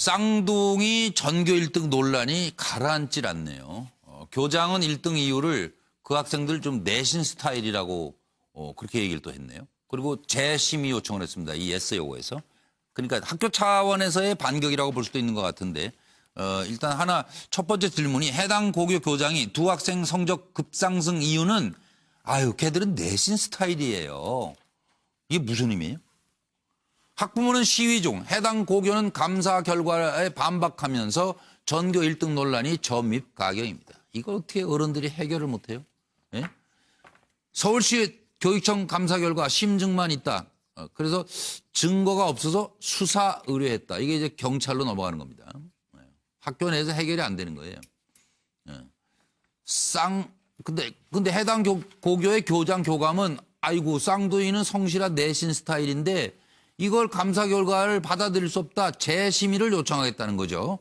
쌍둥이 전교 1등 논란이 가라앉질 않네요. 교장은 1등 이유를 그 학생들 좀 내신 스타일이라고 그렇게 얘기를 또 했네요. 그리고 재심의 요청을 했습니다. 이 에세이 요구에서. 그러니까 학교 차원에서의 반격이라고 볼 수도 있는 것 같은데 일단 하나 첫 번째 질문이 해당 고교 교장이 두 학생 성적 급상승 이유는 걔들은 내신 스타일이에요. 이게 무슨 의미예요? 학부모는 시위 중 해당 고교는 감사 결과에 반박하면서 전교 1등 논란이 점입 가경입니다. 이걸 어떻게 어른들이 해결을 못해요? 예? 서울시 교육청 감사 결과 심증만 있다. 그래서 증거가 없어서 수사 의뢰했다. 이게 이제 경찰로 넘어가는 겁니다. 학교 내에서 해결이 안 되는 거예요. 근데 해당 고교의 교장 교감은 쌍둥이는 성실한 내신 스타일인데 이걸 감사 결과를 받아들일 수 없다. 재심의를 요청하겠다는 거죠.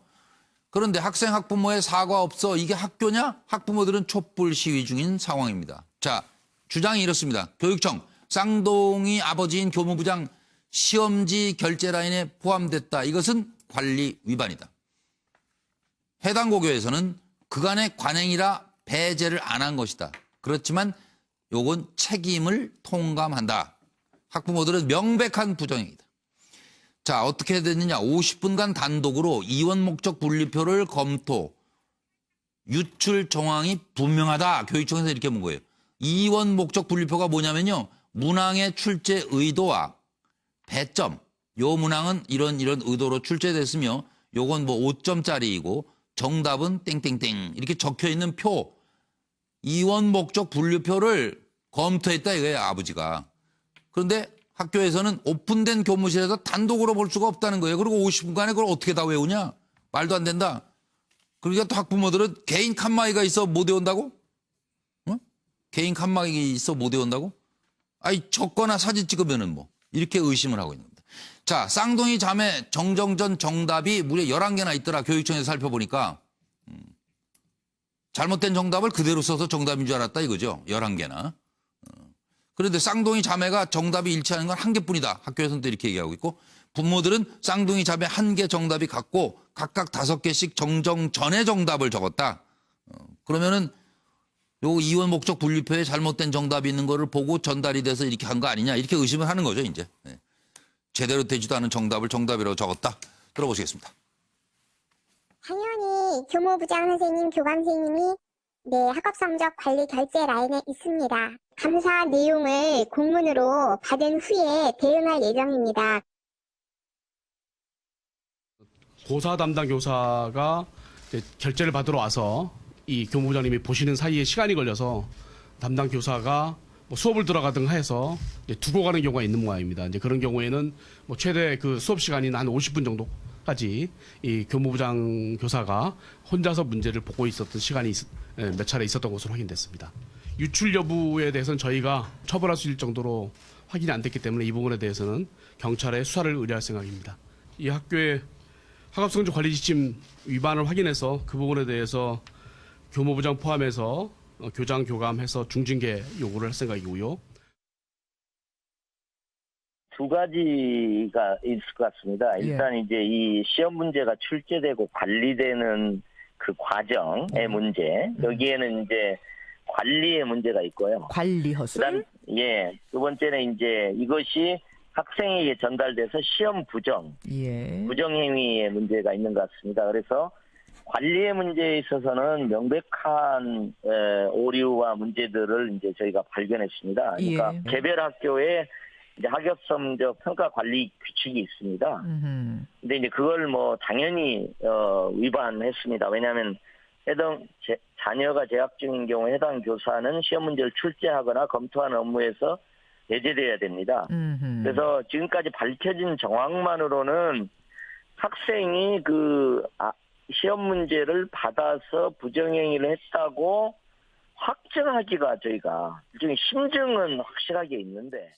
그런데 학생 학부모의 사과 없어 이게 학교냐? 학부모들은 촛불 시위 중인 상황입니다. 자, 주장이 이렇습니다. 교육청 쌍둥이 아버지인 교무부장 시험지 결제 라인에 포함됐다. 이것은 관리 위반이다. 해당 고교에서는 그간의 관행이라 배제를 안 한 것이다. 그렇지만 요건 책임을 통감한다. 학부모들은 명백한 부정행위다. 자, 어떻게 됐느냐. 50분간 단독으로 이원 목적 분리표를 검토. 유출 정황이 분명하다. 교육청에서 이렇게 본 거예요. 이원 목적 분리표가 뭐냐면요. 문항의 출제 의도와 배점. 요 문항은 이런 의도로 출제됐으며 요건 뭐 5점짜리이고 정답은 땡땡땡 이렇게 적혀 있는 표. 이원 목적 분류표를 검토했다 이거예요. 아버지가. 그런데 학교에서는 오픈된 교무실에서 단독으로 볼 수가 없다는 거예요. 그리고 50분간에 그걸 어떻게 다 외우냐? 말도 안 된다. 그러니까 또 학부모들은 개인 칸막이가 있어 못 외운다고? 어? 개인 칸막이 있어 못 외운다고? 적거나 사진 찍으면은 뭐 이렇게 의심을 하고 있는 겁니다. 자, 쌍둥이 자매 정정전 정답이 무려 11개나 있더라. 교육청에서 살펴보니까. 잘못된 정답을 그대로 써서 정답인 줄 알았다 이거죠. 11개나. 그런데 쌍둥이 자매가 정답이 일치하는 건 1개뿐이다. 학교에서는 또 이렇게 얘기하고 있고 부모들은 쌍둥이 자매 1개 정답이 같고 각각 5개씩 정정 전에 정답을 적었다. 그러면은 요 이원 목적 분류표에 잘못된 정답이 있는 거를 보고 전달이 돼서 이렇게 한 거 아니냐 이렇게 의심을 하는 거죠 이제. 제대로 되지도 않은 정답을 정답이라고 적었다. 들어보시겠습니다. 당연히 교무부장 선생님, 교감 선생님이 학업 성적 관리 결제 라인에 있습니다. 감사 내용을 공문으로 받은 후에 대응할 예정입니다. 고사 담당 교사가 결제를 받으러 와서 이 교무부장님이 보시는 사이에 시간이 걸려서 담당 교사가 수업을 들어가든 해서 두고 가는 경우가 있는 모양입니다. 이제 그런 경우에는 최대 그 수업 시간인 한 50분 정도까지 이 교무부장 교사가 혼자서 문제를 보고 있었던 시간이 몇 차례 있었던 것으로 확인됐습니다. 유출 여부에 대해서는 저희가 처벌할 수 있을 정도로 확인이 안 됐기 때문에 이 부분에 대해서는 경찰에 수사를 의뢰할 생각입니다. 이 학교의 학업성적 관리 지침 위반을 확인해서 그 부분에 대해서 교무부장 포함해서 교장 교감해서 중징계 요구를 할 생각이고요. 두 가지가 있을 것 같습니다. 일단 이제 이 시험 문제가 출제되고 관리되는 그 과정의 문제, 여기에는 이제 관리의 문제가 있고요. 관리 허술? 그다음 두 번째는 이제 이것이 학생에게 전달돼서 시험 부정, 부정행위의 문제가 있는 것 같습니다. 그래서 관리의 문제에 있어서는 명백한 오류와 문제들을 이제 저희가 발견했습니다. 그러니까 개별 학교에 이제 학업 성적 평가 관리 규칙이 있습니다. 근데 이제 그걸 당연히 위반했습니다. 왜냐하면 해당 자녀가 재학 중인 경우 해당 교사는 시험 문제를 출제하거나 검토하는 업무에서 배제돼야 됩니다. 그래서 지금까지 밝혀진 정황만으로는 학생이 시험 문제를 받아서 부정행위를 했다고 확정하기가 저희가 일종의 심증은 확실하게 있는데.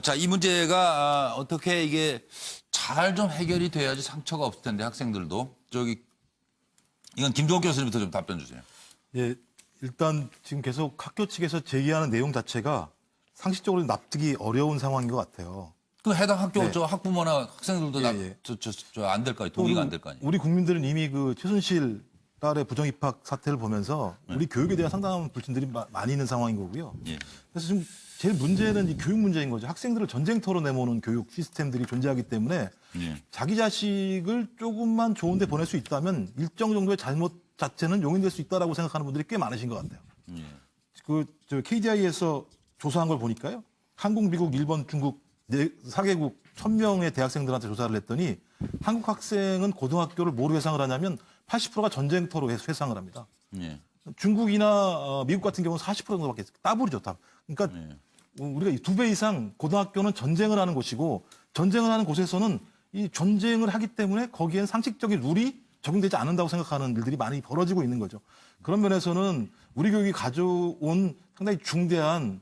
자, 이 문제가 어떻게 이게 잘 좀 해결이 돼야지 상처가 없을 텐데 학생들도 이건 김종욱 교수님부터 좀 답변 주세요. 예, 일단 지금 계속 학교 측에서 제기하는 내용 자체가 상식적으로 납득이 어려운 상황인 것 같아요. 그럼 해당 학교 네. 저 학부모나 학생들도 예, 예. 안 될까요? 동의가 안 될 거 아니에요? 우리 국민들은 이미 그 최순실 딸의 부정 입학 사태를 보면서 네. 우리 교육에 대한 상당한 불신들이 많이 있는 상황인 거고요. 예. 그래서 지금 제일 문제는 이 교육 문제인 거죠. 학생들을 전쟁터로 내모는 교육 시스템들이 존재하기 때문에 예. 자기 자식을 조금만 좋은 데 보낼 수 있다면 일정 정도의 잘못 자체는 용인될 수 있다라고 생각하는 분들이 꽤 많으신 것 같아요. 예. 저 KDI에서 조사한 걸 보니까요. 한국, 미국, 일본, 중국 4개국 1000명의 대학생들한테 조사를 했더니 한국 학생은 고등학교를 뭐로 회상을 하냐면 80%가 전쟁터로 회상을 합니다. 예. 중국이나 미국 같은 경우는 40% 정도밖에 따블이죠. 다. 그러니까 예. 우리가 2배 이상 고등학교는 전쟁을 하는 곳이고 전쟁을 하는 곳에서는 이 전쟁을 하기 때문에 거기엔 상식적인 룰이 적용되지 않는다고 생각하는 일들이 많이 벌어지고 있는 거죠. 그런 면에서는 우리 교육이 가져온 상당히 중대한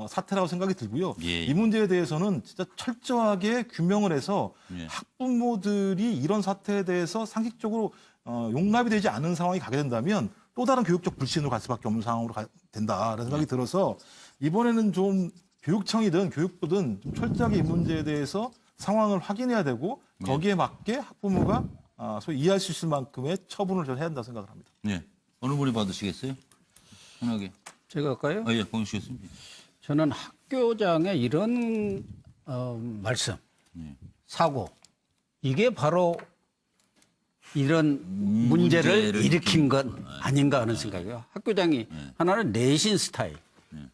사태라고 생각이 들고요. 예. 이 문제에 대해서는 진짜 철저하게 규명을 해서 예. 학부모들이 이런 사태에 대해서 상식적으로 용납이 되지 않는 상황이 가게 된다면 또 다른 교육적 불신으로 갈 수밖에 없는 상황으로 된다라는 생각이 들어서 이번에는 좀 교육청이든 교육부든 좀 철저하게 이 문제에 대해서 상황을 확인해야 되고 거기에 맞게 학부모가 소위 이해할 수 있을 만큼의 처분을 좀 해야 한다고 생각을 합니다. 예. 어느 분이 받으시겠어요? 편하게. 제가 할까요? 예, 보내주시겠습니다. 저는 학교장의 이런 말씀, 사고, 이게 바로 이런 문제를 일으킨 것 아닌가 하는 생각이에요. 학교장이 하나는 내신 스타일,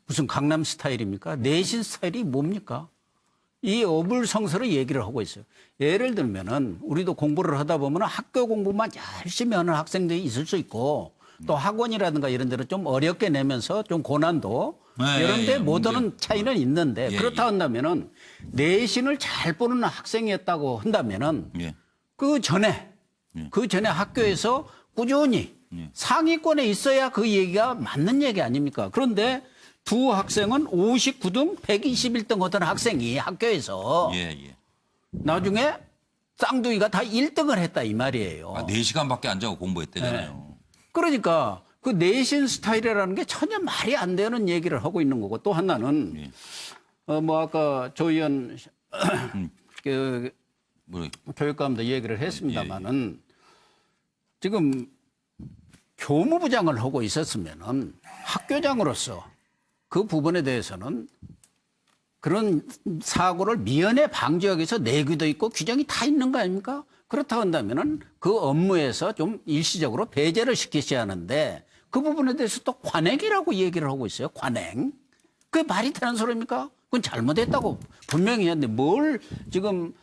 무슨 강남 스타일입니까? 내신 스타일이 뭡니까? 이 어불성설을 얘기를 하고 있어요. 예를 들면은 우리도 공부를 하다 보면 학교 공부만 열심히 하는 학생들이 있을 수 있고 또 학원이라든가 이런 데로 좀 어렵게 내면서 좀 고난도 이런 데 못 오는 차이는 있는데 그렇다 한다면은 내신을 잘 보는 학생이었다고 한다면은 그 전에 학교에서 꾸준히 상위권에 있어야 그 얘기가 맞는 얘기 아닙니까? 그런데 두 학생은 59등, 121등 하던 학생이 학교에서 나중에 쌍둥이가 다 1등을 했다 이 말이에요. 4시간밖에 안 자고 공부했대잖아요. 그러니까 그 내신 스타일이라는 게 전혀 말이 안 되는 얘기를 하고 있는 거고 또 하나는 뭐 아까 조 의원 그 교육감도 얘기를 했습니다마는 지금 교무부장을 하고 있었으면은 학교장으로서 그 부분에 대해서는 그런 사고를 미연에 방지하기 위해서 내규도 있고 규정이 다 있는 거 아닙니까? 그렇다고 한다면은 그 업무에서 좀 일시적으로 배제를 시키셔야 하는데 그 부분에 대해서 또 관행이라고 얘기를 하고 있어요. 관행. 그게 말이 되는 소리입니까? 그건 잘못했다고 분명히 했는데 뭘 지금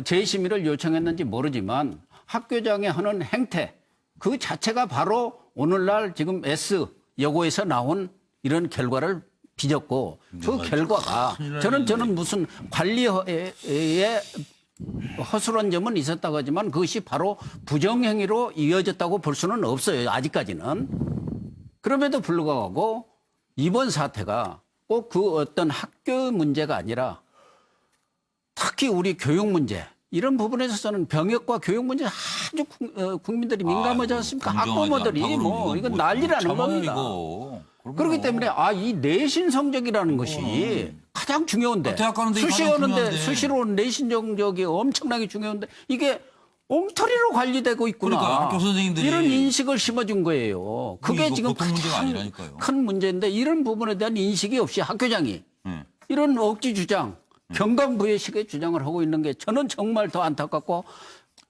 재심의를 요청했는지 모르지만 학교장이 하는 행태 그 자체가 바로 오늘날 지금 S 여고에서 나온 이런 결과를 빚었고 그 결과가 저는 무슨 관리에 허술한 점은 있었다고 하지만 그것이 바로 부정행위로 이어졌다고 볼 수는 없어요. 아직까지는. 그럼에도 불구하고 이번 사태가 꼭 그 어떤 학교 문제가 아니라 특히 우리 교육 문제 이런 부분에서 저는 병역과 교육 문제 아주 국민들이 민감하지 않습니까? 학부모들이 뭐 이건 난리라는 겁니다. 그렇기 때문에 이 내신 성적이라는 것이 가장 중요한데 대학 가는데 수시로 오는 내신 성적이 엄청나게 중요한데 이게 엉터리로 관리되고 있구나. 그러니까 학교 선생님들이 이런 인식을 심어준 거예요. 그게 지금 큰 문제인데 이런 부분에 대한 인식이 없이 학교장이 이런 억지 주장, 경강부의식의 주장을 하고 있는 게 저는 정말 더 안타깝고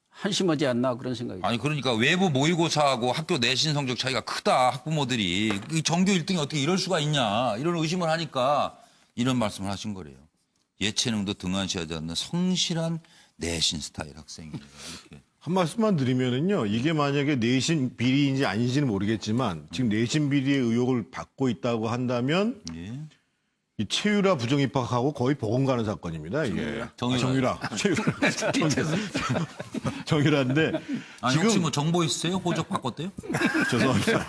한심하지 않나 그런 생각이. 아니 그러니까 외부 모의고사하고 학교 내신 성적 차이가 크다. 학부모들이 이 전교 1등이 어떻게 이럴 수가 있냐 이런 의심을 하니까 이런 말씀을 하신 거래요. 예체능도 등한시하지 않는 성실한 내신 스타일 학생이에요. 이렇게. 한 말씀만 드리면은요, 이게 만약에 내신 비리인지 아닌지는 모르겠지만 지금 내신 비리의 의혹을 받고 있다고 한다면 이 최유라 부정 입학하고 거의 복원 가는 사건입니다. 이게 정유라. 정유라인데 아니 지금 혹시 뭐 정보 있으세요? 호적 바꿨대요? 죄송합니다.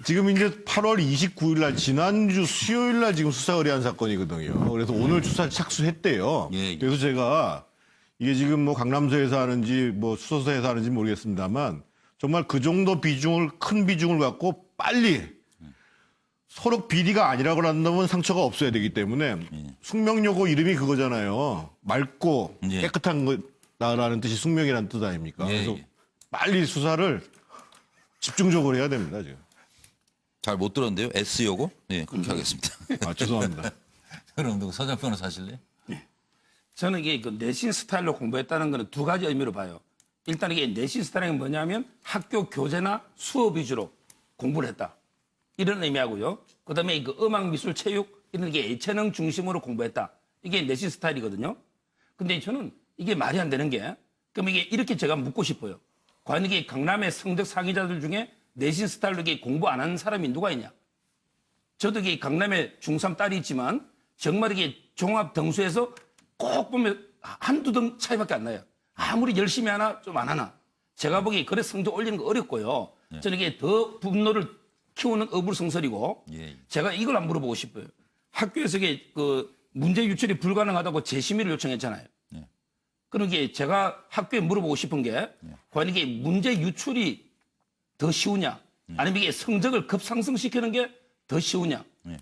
지금 이제 8월 29일 날 지난주 수요일 날 지금 수사 의뢰한 사건이거든요. 그래서 오늘 수사 착수했대요. 그래서 제가 이게 지금 뭐 강남서에서 하는지 뭐 수서서에서 하는지 모르겠습니다만 정말 그 정도 큰 비중을 갖고 빨리 서로 비리가 아니라고 한다면 상처가 없어야 되기 때문에 숙명여고 이름이 그거잖아요. 맑고 예. 깨끗한 거다라는 뜻이 숙명이라는 뜻 아닙니까? 예, 그래서 예. 빨리 수사를 집중적으로 해야 됩니다. 지금. 잘 못 들었는데요. S 요거? 네, 그렇게 하겠습니다. 아, 죄송합니다. 그럼 누구 서장 변호사 하실래요? 저는 이게 그 내신 스타일로 공부했다는 것은 두 가지 의미로 봐요. 일단 이게 내신 스타일이 뭐냐면 학교 교재나 수업 위주로 공부를 했다. 이런 의미하고요. 그다음에 그 음악, 미술, 체육 이런 게 예체능 중심으로 공부했다. 이게 내신 스타일이거든요. 근데 저는 이게 말이 안 되는 게 그럼 이게 이렇게 제가 묻고 싶어요. 과연 이게 강남의 성적 상위자들 중에 내신 스타일로 이게 공부 안 하는 사람이 누가 있냐? 저도 이게 강남에 중3 딸이 있지만 정말 이게 종합 등수에서 꼭 보면 한두 등 차이밖에 안 나요. 아무리 열심히 하나 좀 안 하나. 제가 보기에 그래 성적 올리는 거 어렵고요. 저는 이게 더 분노를 키우는 어불성설이고 예. 제가 이걸 안 물어보고 싶어요. 학교에서 이게 그 문제 유출이 불가능하다고 재심의를 요청했잖아요. 예. 그런 게 제가 학교에 물어보고 싶은 게 과연 이게 문제 유출이 더 쉬우냐 아니면 이게 성적을 급상승시키는 게 더 쉬우냐. 예.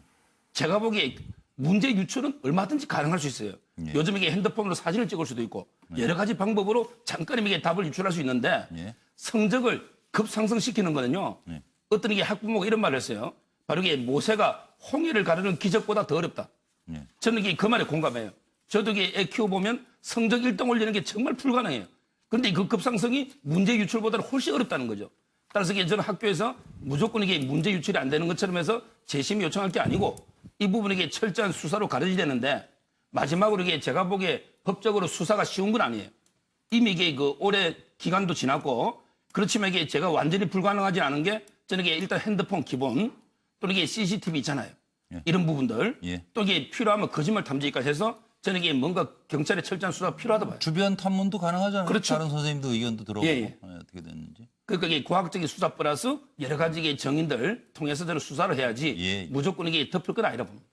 제가 보기에 문제 유출은 얼마든지 가능할 수 있어요. 예. 요즘 이게 핸드폰으로 사진을 찍을 수도 있고 여러 가지 방법으로 잠깐 이게 답을 유출할 수 있는데 예. 성적을 급상승시키는 거는요. 예. 어떤 이게 학부모가 이런 말을 했어요. 바로 이게 모세가 홍해를 가르는 기적보다 더 어렵다. 예. 저는 이게 그 말에 공감해요. 저도 이게 애 키워보면 성적 1등 올리는 게 정말 불가능해요. 그런데 그 급상승이 문제 유출보다는 훨씬 어렵다는 거죠. 따라서 이게 저는 학교에서 무조건 이게 문제 유출이 안 되는 것처럼 해서 재심이 요청할 게 아니고 이 부분이 이게 철저한 수사로 가려져야 되는데 마지막으로 이게 제가 보기에 법적으로 수사가 쉬운 건 아니에요. 이미 이게 그 올해 기간도 지났고 그렇지만 이게 제가 완전히 불가능하지 않은 게 저는 이게 일단 핸드폰 기본 또는 이게 CCTV 있잖아요. 예. 이런 부분들 예. 또 이게 필요하면 거짓말 탐지기까지 해서 저는 이게 뭔가 경찰의 철저한 수사가 필요하다 봐요. 주변 탐문도 가능하잖아요. 그렇죠. 다른 선생님도 의견도 들어보고 예, 예. 어떻게 됐는지. 그러니까 이게 과학적인 수사 플러스 여러 가지 이게 정인들 통해서 저는 수사를 해야지 예. 무조건 이게 덮을 건 아니라 봅니다.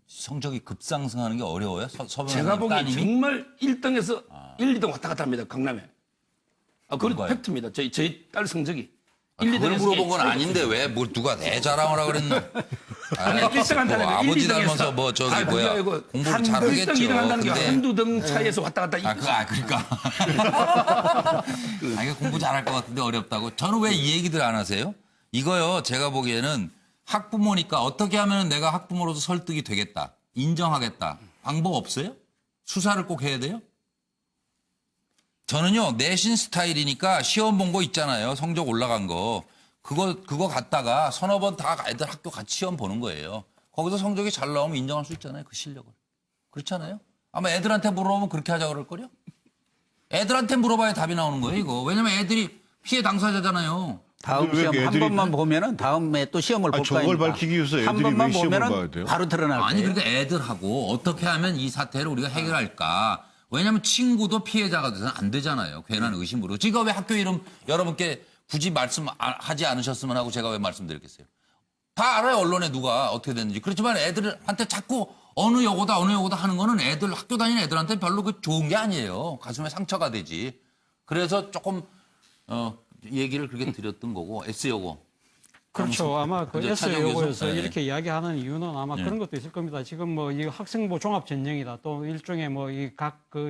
성적이 급상승하는 게 어려워요? 서변 제가 보기에 따님이? 정말 1등에서 1, 2등 왔다 갔다 합니다. 강남에. 그건 뭔가요? 팩트입니다. 저희 딸 성적이. 그걸 물어본 건 아닌데 왜 뭐 누가 내 자랑을 하고 그랬나? 아니, 1등 한다는 게 아버지 1, 2등에서. 닮아서 뭐 저기 뭐야 공부를 잘하겠죠. 1등, 2등 한다는 게 근데 한두 등 차이에서 왔다 갔다. 그러니까. 이게 공부 잘할 것 같은데 어렵다고. 저는 왜 이 얘기들 안 하세요? 이거요. 제가 보기에는 학부모니까 어떻게 하면 내가 학부모로서 설득이 되겠다. 인정하겠다. 방법 없어요? 수사를 꼭 해야 돼요? 저는요, 내신 스타일이니까 시험 본 거 있잖아요. 성적 올라간 거. 그거 갖다가 서너 번 다 애들 학교 같이 시험 보는 거예요. 거기서 성적이 잘 나오면 인정할 수 있잖아요. 그 실력을. 그렇잖아요? 아마 애들한테 물어보면 그렇게 하자 그럴걸요? 애들한테 물어봐야 답이 나오는 거예요, 이거. 왜냐면 애들이 피해 당사자잖아요. 다음 근데 왜 시험 한 애들이- 번만 보면은 다음에 또 시험을 볼 거 저걸 아닙니까? 밝히기 위해서 한 애들이 번만 왜 시험을 봐야 보면은 돼요? 바로 드러날 아니, 거예요. 그러니까 애들하고 어떻게 하면 이 사태를 우리가 해결할까. 왜냐면 친구도 피해자가 돼서는 안 되잖아요. 괜한 의심으로. 지금 왜 학교 이름 여러분께 굳이 말씀하지 않으셨으면 하고 제가 왜 말씀드렸겠어요. 다 알아요. 언론에 누가 어떻게 됐는지. 그렇지만 애들한테 자꾸 어느 여고다 하는 거는 애들 학교 다니는 애들한테 별로 그 좋은 게 아니에요. 가슴에 상처가 되지. 그래서 조금 얘기를 그렇게 드렸던 거고 S여고. 그렇죠. 아마 그 그죠, 차정 S여고에서 교수? 네. 이렇게 이야기하는 이유는 아마 네. 그런 것도 있을 겁니다. 지금 뭐 이 학생부 종합 전형이다. 또 일종의 뭐 이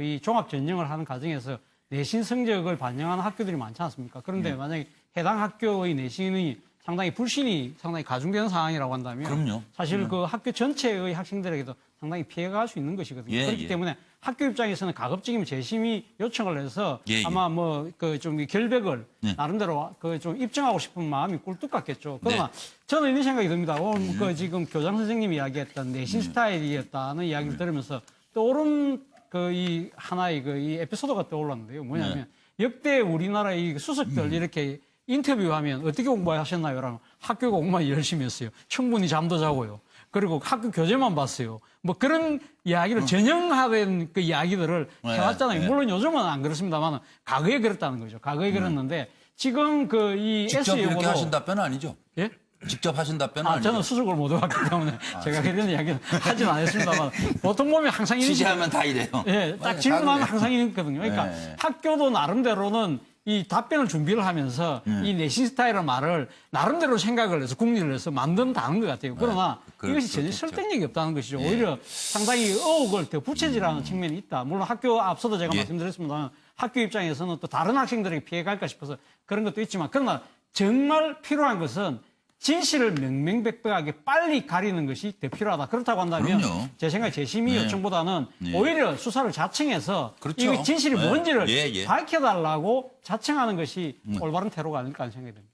이 종합 전형을 하는 과정에서 내신 성적을 반영하는 학교들이 많지 않습니까? 그런데 만약에 해당 학교의 내신이 상당히 불신이 상당히 가중되는 상황이라고 한다면 그럼요. 사실 그 학교 전체의 학생들에게도 상당히 피해가 갈 수 있는 것이거든요. 예, 그렇기 예. 때문에 학교 입장에서는 가급적이면 재심의 요청을 해서 예, 예. 아마 뭐 그 좀 결백을 네. 나름대로 그 좀 입증하고 싶은 마음이 꿀뚝 같겠죠. 그러나 네. 저는 이런 생각이 듭니다. 오늘 그 지금 교장 선생님이 이야기했던 내신 네. 스타일이었다는 이야기를 들으면서 떠오른 그 이 하나의 그 이 에피소드가 떠올랐는데요. 뭐냐면 역대 우리나라의 이 수석들 이렇게 인터뷰하면 어떻게 공부하셨나요? 라면 학교 공부만 열심히 했어요. 충분히 잠도 자고요. 그리고 학교 교재만 봤어요. 뭐 그런 이야기를 전형화된 그 이야기들을 네, 해왔잖아요. 네. 물론 요즘은 안 그렇습니다만 과거에 그랬다는 거죠. 과거에 그랬는데 지금 그 이 직접 이렇게 S여고도 하신 답변은 아니죠? 예? 직접 하신 답변은 아니죠? 저는 수석을 못 해봤기 때문에 제가 그런 이야기는 하진 않았습니다만 보통 보면 항상 이런 취재하면 다 이래요. 예, 딱 맞아요. 질문하면 다 그래요. 항상 있거든요. 그러니까 네. 학교도 나름대로는 이 답변을 준비를 하면서 이 내신 스타일이라는 말을 나름대로 생각을 해서 궁리를 해서 만든 단어인 것 같아요. 그러나 이것이 전혀 설득력이 없다는 것이죠. 오히려 상당히 의혹을 더 부채질하는 측면이 있다. 물론 학교 앞서도 제가 말씀드렸습니다만 학교 입장에서는 또 다른 학생들에게 피해갈까 싶어서 그런 것도 있지만 그러나 정말 필요한 것은 진실을 명명백백하게 빨리 가리는 것이 더 필요하다. 그렇다고 한다면 그럼요. 제 생각에 재심의 요청보다는 오히려 수사를 자청해서 그렇죠. 이 진실이 뭔지를 예. 밝혀달라고 자청하는 것이 올바른 태도가 아닐까 하는 생각이 듭니다.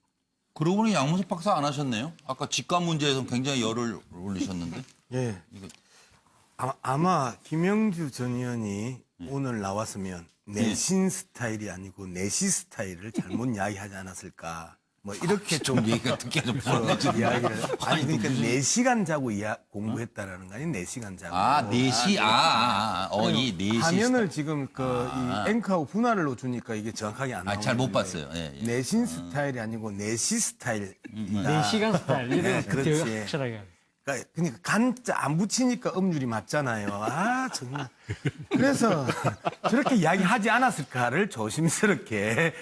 그러고 보니 양문석 박사 안 하셨네요. 아까 직감 문제에서 굉장히 열을 올리셨는데. 예. 아마 김영주 전 의원이 오늘 나왔으면 내신 스타일이 아니고 내시 스타일을 잘못 이야기하지 않았을까. 뭐 이렇게 좀 얘기가 듣기가 좀 이야기를 아니 그러니까 4시간 자고 공부했다라는 거 아니 4시간 자고. 아, 4시. 이 4시. 화면을 지금 이 앵커하고 분할로 주니까 이게 정확하게 안 나와요. 잘 못 봤어요. 예. 내신 스타일이 아니고 내시 스타일이다. 4시간 스타일. 이런 그렇지. 확실하게. 그러니까 간자 안 붙이니까 음률이 맞잖아요. 아 정말. 그래서 저렇게 이야기하지 않았을까를 조심스럽게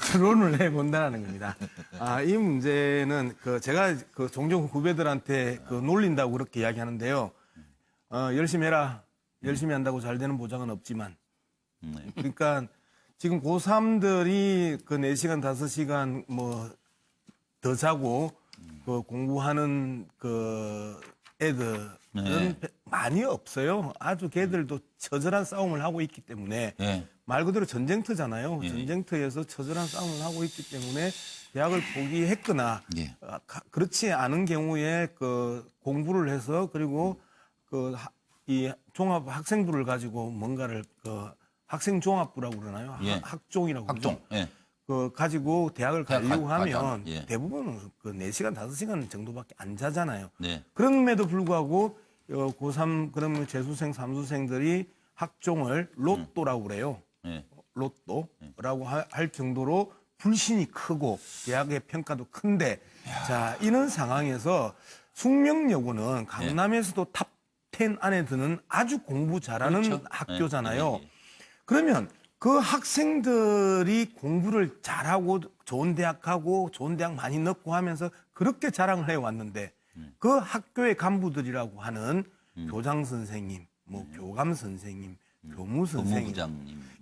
추론을 해본다는 겁니다. 이 문제는 제가 종종 후배들한테 놀린다고 그렇게 이야기하는데요. 열심히 해라. 열심히 한다고 잘 되는 보장은 없지만. 그러니까 지금 고3들이 4시간, 5시간 더 자고 공부하는 애들은 많이 없어요. 아주 걔들도 처절한 싸움을 하고 있기 때문에 말 그대로 전쟁터잖아요. 전쟁터에서 처절한 싸움을 하고 있기 때문에 대학을 포기했거나 그렇지 않은 경우에 공부를 해서 그리고 이 종합 학생부를 가지고 뭔가를 학생종합부라고 그러나요? 학종이라고 그러죠. 가지고 대학을 가려고 하면 대부분은 4시간, 5시간 정도밖에 안 자잖아요. 그럼에도 불구하고 고3 그러면 재수생, 삼수생들이 학종을 로또라고 그래요. 로또라고 할 정도로 불신이 크고 대학의 평가도 큰데 자, 이런 상황에서 숙명여고는 강남에서도 탑 10 안에 드는 아주 공부 잘하는 학교잖아요. 그러면 그 학생들이 공부를 잘하고 좋은 대학 가고 좋은 대학 많이 넣고 하면서 그렇게 자랑을 해왔는데 그 학교의 간부들이라고 하는 교장 선생님, 교감 선생님, 교무 선생님,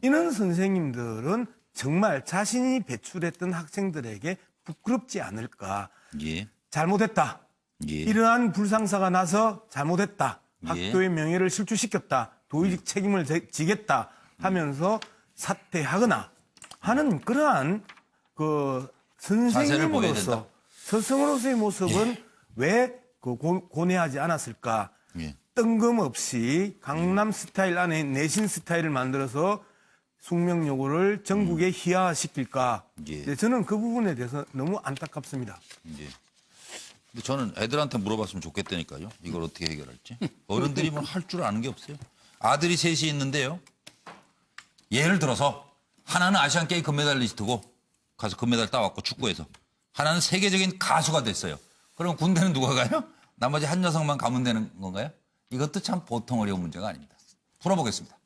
이런 선생님들은 정말 자신이 배출했던 학생들에게 부끄럽지 않을까. 잘못했다. 이러한 불상사가 나서 잘못했다. 학교의 명예를 실추시켰다. 도의적 책임을 지겠다 하면서 사퇴하거나 하는 그러한 선생님으로서 스승으로서의 모습은 왜 고뇌하지 않았을까? 뜬금없이 강남 스타일 안에 내신 스타일을 만들어서 숙명여고를 전국에 희화시킬까? 저는 그 부분에 대해서 너무 안타깝습니다. 근데 저는 애들한테 물어봤으면 좋겠다니까요. 이걸 어떻게 해결할지. 어른들이 뭐 할 줄 아는 게 없어요. 아들이 셋이 있는데요. 예를 들어서 하나는 아시안게임 금메달리스트고 가서 금메달 따왔고 축구에서 하나는 세계적인 가수가 됐어요. 그럼 군대는 누가 가요? 나머지 한 녀석만 가면 되는 건가요? 이것도 참 보통 어려운 문제가 아닙니다. 풀어보겠습니다.